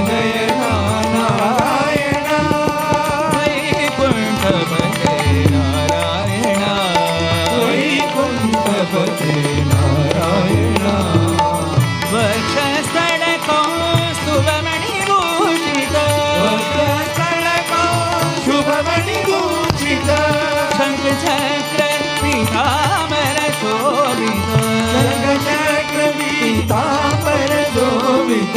Naina Narayan वैकुंठपते Narayan वैकुंठपते Narayan वक्षस्थळ कौस्तुभमणिभूषित वक्षस्थळ कौस्तुभमणिभूषित शङ्खचक्र Pitambar Shobhit शङ्खचक्र Pitambar Shobhit